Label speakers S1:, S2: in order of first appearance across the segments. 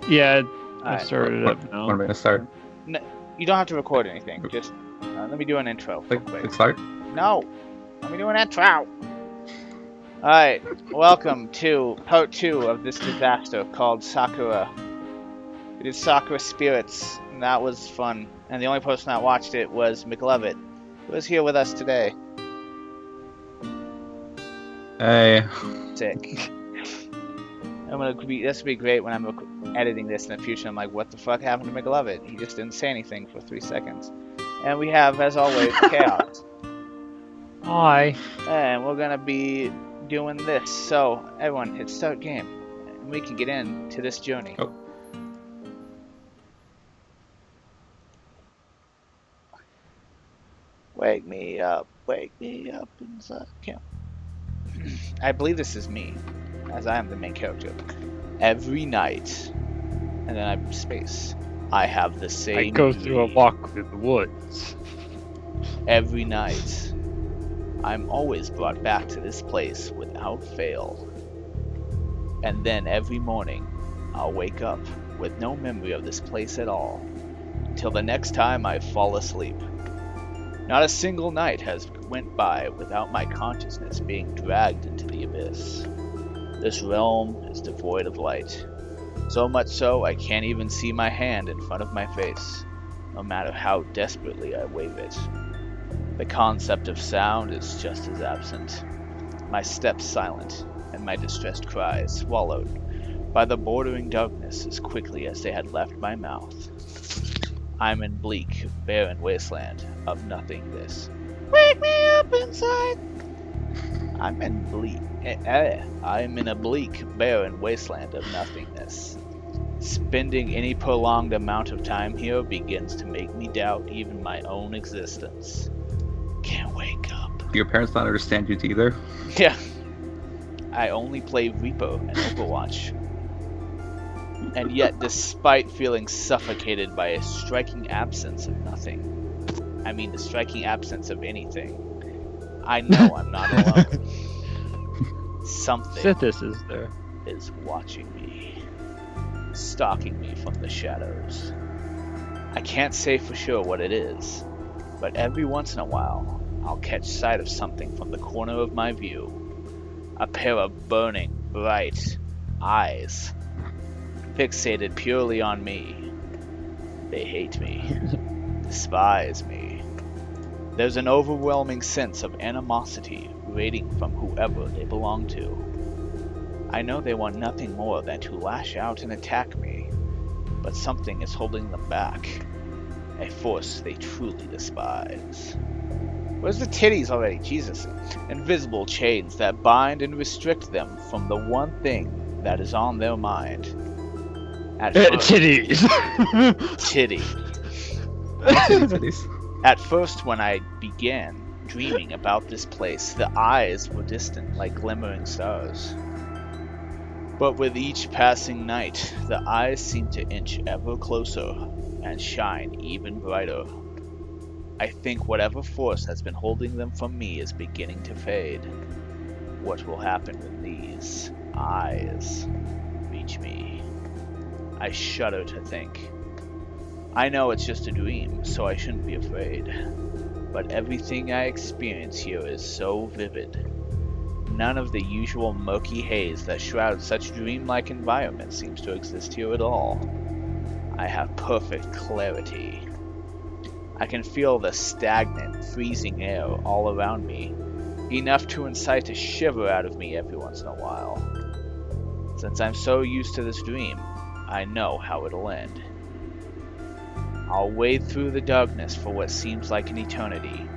S1: Yeah, I
S2: Alright.
S1: started it up now.
S3: When am I gonna start?
S2: No, you don't have to record anything. Just let me do an intro real quick.
S3: Click start?
S2: No, let me do an intro. Alright, welcome to part 2 of this disaster called Sakura. We did Sakura Spirits, and that was fun. And the only person that watched it was Mclovett, who is here with us today.
S3: Hey.
S2: Sick. This would be great when I'm editing this in the future. I'm like, what the fuck happened to Mclovett? He just didn't say anything for 3 seconds. And we have, as always, Chaos.
S1: Hi.
S2: And we're gonna be doing this. So, everyone, hit start game. And we can get into this journey.
S3: Oh.
S2: Wake me up inside camp. I believe this is me, as I am the main character. Every night, and then I space. I have the same.
S1: I go through a
S2: dream.
S1: walk through the woods.
S2: Every night, I'm always brought back to this place without fail. And then every morning, I'll wake up with no memory of this place at all, till the next time I fall asleep. Not a single night has went by without my consciousness being dragged into the abyss. This realm is devoid of light. So much so, I can't even see my hand in front of my face, no matter how desperately I wave it. The concept of sound is just as absent. My steps silent, and my distressed cries swallowed by the bordering darkness as quickly as they had left my mouth. I'm in bleak, barren wasteland of nothingness. Wake me up inside! I'm in a bleak, barren wasteland of nothingness. Spending any prolonged amount of time here begins to make me doubt even my own existence. Can't wake up.
S3: Do your parents not understand you either?
S2: Yeah. I only play Reaper and Overwatch. And yet, despite feeling suffocated by a striking absence of nothing, I mean the striking absence of anything, I know I'm not alone. Something
S1: Sithis is there.
S2: is watching me, stalking me from the shadows. I can't say for sure what it is, but every once in a while, I'll catch sight of something from the corner of my view. A pair of burning, bright eyes, fixated purely on me. They hate me, despise me. There's an overwhelming sense of animosity radiating from whoever they belong to. I know they want nothing more than to lash out and attack me, but something is holding them back. A force they truly despise. Where's the titties already? Jesus. Invisible chains that bind and restrict them from the one thing that is on their mind.
S1: Titties.
S2: Titty.
S3: Titties.
S2: At first, when I began dreaming about this place, the eyes were distant like glimmering stars. But with each passing night, the eyes seem to inch ever closer and shine even brighter. I think whatever force has been holding them from me is beginning to fade. What will happen when these eyes reach me? I shudder to think. I know it's just a dream, so I shouldn't be afraid. But everything I experience here is so vivid. None of the usual murky haze that shrouds such dreamlike environments seems to exist here at all. I have perfect clarity. I can feel the stagnant, freezing air all around me, enough to incite a shiver out of me every once in a while. Since I'm so used to this dream, I know how it'll end. I'll wade through the darkness for what seems like an eternity,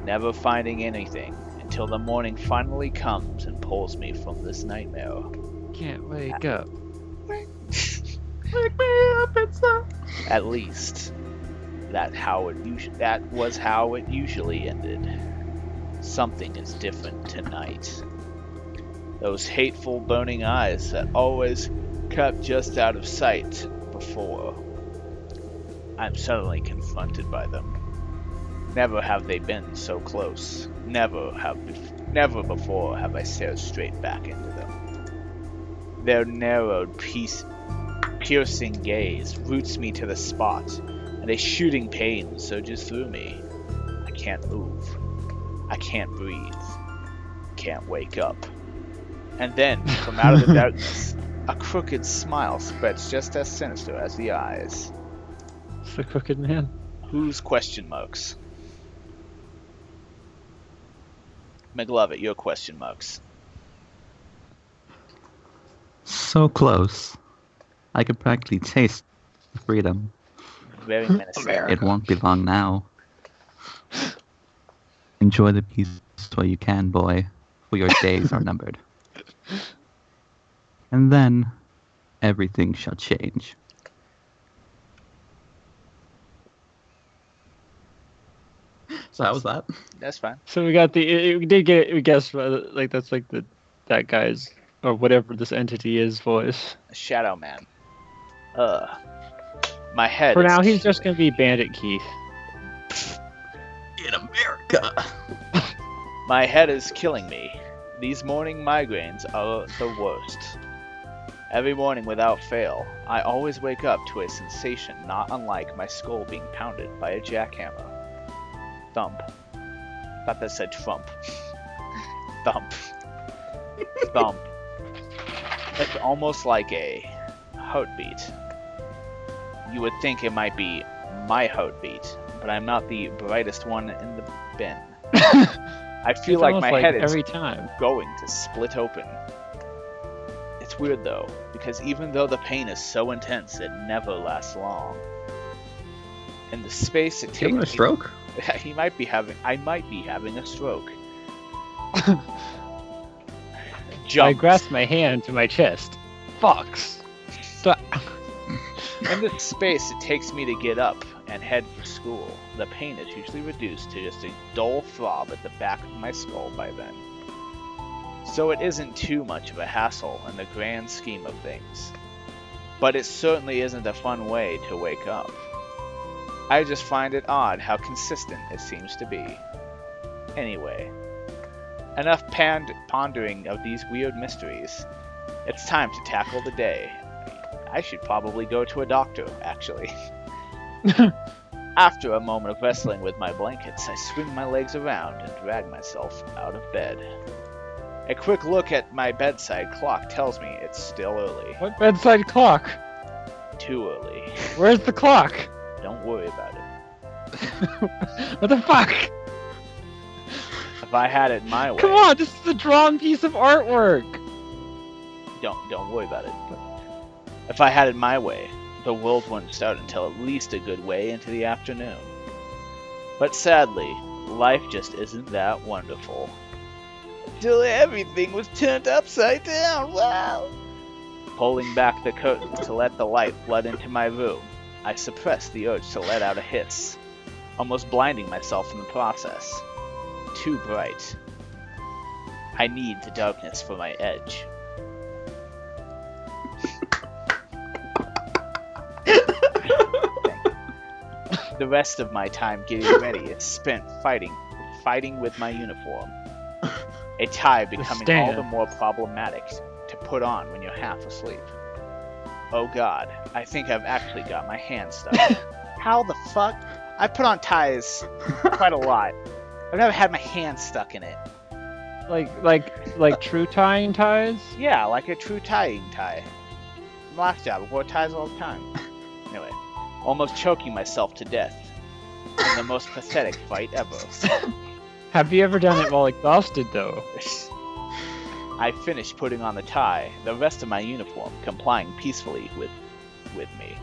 S2: never finding anything until the morning finally comes and pulls me from this nightmare.
S1: Can't wake up.
S3: Wake me up inside.
S2: At least, that was how it usually ended. Something is different tonight. Those hateful, burning eyes that always kept just out of sight before. I'm suddenly confronted by them. Never have they been so close. Never before have I stared straight back into them. Their narrowed, piercing piercing gaze roots me to the spot, and a shooting pain surges through me. I can't move. I can't breathe. Can't wake up. And then, from out of the darkness, a crooked smile spreads just as sinister as the eyes.
S1: It's the crooked man.
S2: Whose question marks? Mclovett, your question marks.
S3: So close. I could practically taste freedom.
S2: Very menacing.
S3: It won't be long now. Enjoy the peace while you can, boy, for your days are numbered. And then, everything shall change. So how was that?
S2: That's fine.
S1: So we got we did get it. We guessed like that's like that guy's or whatever this entity is voice.
S2: Shadow Man. My head.
S1: For
S2: is
S1: now, he's just gonna be Bandit Keith.
S3: In America.
S2: My head is killing me. These morning migraines are the worst. Every morning without fail, I always wake up to a sensation not unlike my skull being pounded by a jackhammer. Thump. Thought that said Trump. Thump. Thump. It's almost like a heartbeat. You would think it might be my heartbeat, but I'm not the brightest one in the bin. I feel
S1: It's
S2: like
S1: almost
S2: my head is
S1: every time.
S2: going to split open. It's weird though, because even though the pain is so intense, it never lasts long. In the space it takes
S3: Having a stroke?
S2: I might be having a stroke.
S1: I
S2: Jump.
S1: grasp my hand to my chest. Fox. Stop.
S2: In this space it takes me to get up and head for school. The pain is usually reduced to just a dull throb at the back of my skull by then. So it isn't too much of a hassle in the grand scheme of things. But it certainly isn't a fun way to wake up. I just find it odd how consistent it seems to be. Anyway, enough pondering of these weird mysteries. It's time to tackle the day. I should probably go to a doctor, actually. After a moment of wrestling with my blankets, I swing my legs around and drag myself out of bed. A quick look at my bedside clock tells me it's still early.
S1: What bedside clock?
S2: Too early.
S1: Where's the clock?
S2: Don't worry about it.
S1: What the fuck?
S2: If I had it my way...
S1: Come on, this is a drawn piece of artwork.
S2: Don't worry about it. If I had it my way, the world wouldn't start until at least a good way into the afternoon. But sadly, life just isn't that wonderful. Until everything was turned upside down, wow! Pulling back the curtains to let the light flood into my room, I suppressed the urge to let out a hiss, almost blinding myself in the process. Too bright. I need the darkness for my edge. The rest of my time getting ready is spent fighting with my uniform. A tie becoming all the more problematic to put on when you're half asleep. Oh god, I think I've actually got my hand stuck. How the fuck? I put on ties quite a lot. I've never had my hand stuck in it.
S1: Like true tying ties?
S2: Yeah, like a true tying tie. Last job, I wore ties all the time. Anyway, almost choking myself to death in the most pathetic fight ever.
S1: Have you ever done it while exhausted, though?
S2: I finished putting on the tie, the rest of my uniform complying peacefully with me.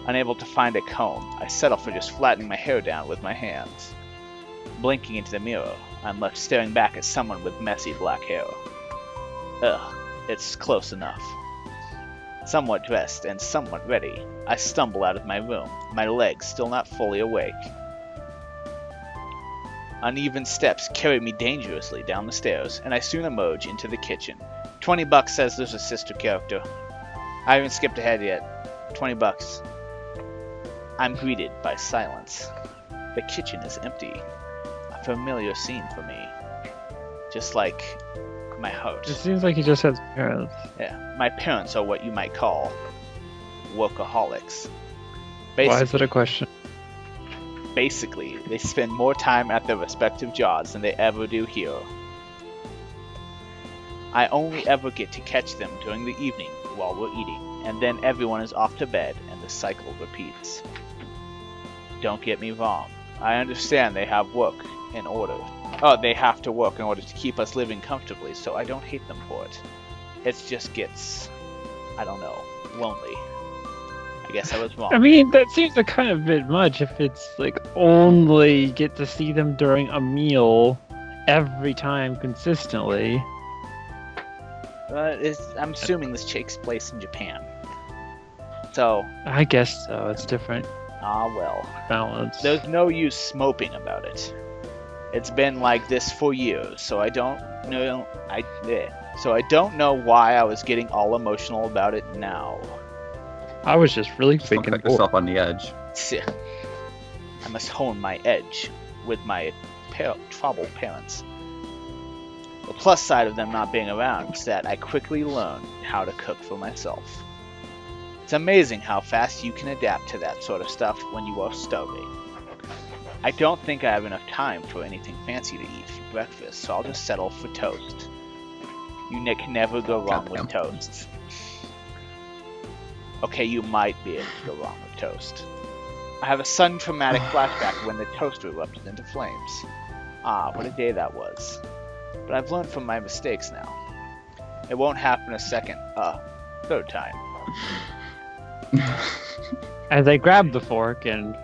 S2: Unable to find a comb, I settle for just flattening my hair down with my hands. Blinking into the mirror, I'm left staring back at someone with messy black hair. Ugh, it's close enough. Somewhat dressed and somewhat ready, I stumble out of my room, my legs still not fully awake. Uneven steps carry me dangerously down the stairs, and I soon emerge into the kitchen. $20 says there's a sister character. I haven't skipped ahead yet. $20. I'm greeted by silence. The kitchen is empty. A familiar scene for me. Just like my heart.
S1: It seems like he just has parents.
S2: Yeah, my parents are what you might call workaholics.
S1: Why is it a question?
S2: Basically, they spend more time at their respective jobs than they ever do here. I only ever get to catch them during the evening while we're eating, and then everyone is off to bed and the cycle repeats. Don't get me wrong, I understand they have work in order. They have to work in order to keep us living comfortably, so I don't hate them for it. It just gets, I don't know, lonely. I guess I was wrong.
S1: I mean, that seems a kind of bit much if it's like only get to see them during a meal every time consistently.
S2: I'm assuming this takes place in Japan. So.
S1: I guess so. It's different.
S2: Well.
S1: Balance.
S2: There's no use moping about it. It's been like this for years, so I don't know. So I don't know why I was getting all emotional about it now.
S1: I was just really
S3: Don't
S1: thinking.
S3: put yourself on the edge.
S2: I must hone my edge with my troubled parents. The plus side of them not being around is that I quickly learned how to cook for myself. It's amazing how fast you can adapt to that sort of stuff when you are starving. I don't think I have enough time for anything fancy to eat for breakfast, so I'll just settle for toast. You can never go wrong with toast. Okay, you might be able to go wrong with toast. I have a sudden traumatic flashback when the toast erupted into flames. What a day that was. But I've learned from my mistakes now. It won't happen a third time.
S1: As I grabbed the fork and...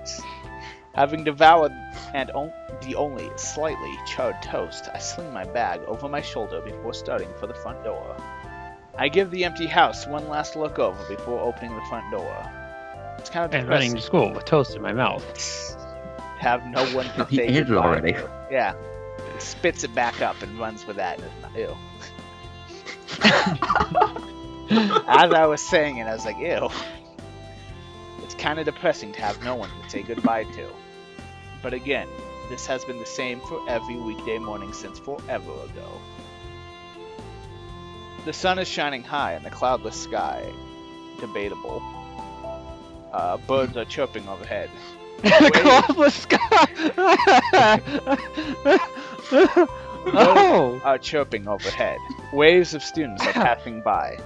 S2: Having devoured the only slightly charred toast, I sling my bag over my shoulder before starting for the front door. I give the empty house one last look over before opening the front door. It's kind of depressing.
S1: And running to school with toast in my mouth.
S2: Have no one to
S3: He
S2: say
S3: ate it
S2: goodbye.
S3: already.
S2: Yeah. He spits it back up and runs with that. Ew. As I was saying it, I was like, ew. It's kind of depressing to have no one to say goodbye to. But again, this has been the same for every weekday morning since forever ago. The sun is shining high in the cloudless sky. Debatable. Birds are chirping overhead.
S1: Cloudless sky! Oh!
S2: Are chirping overhead. Waves of students are passing by,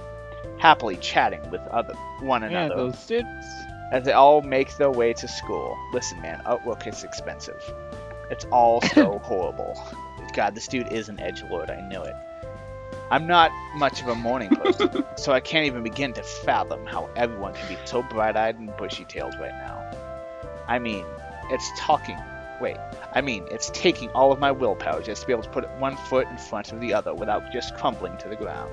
S2: happily chatting with one
S1: Yeah,
S2: another
S1: those students.
S2: as they all make their way to school. Listen, man, artwork is expensive. It's all so horrible. God, this dude is an edgelord. I know it. I'm not much of a morning person, so I can't even begin to fathom how everyone can be so bright-eyed and bushy-tailed right now. I mean, it's taking all of my willpower just to be able to put one foot in front of the other without just crumbling to the ground.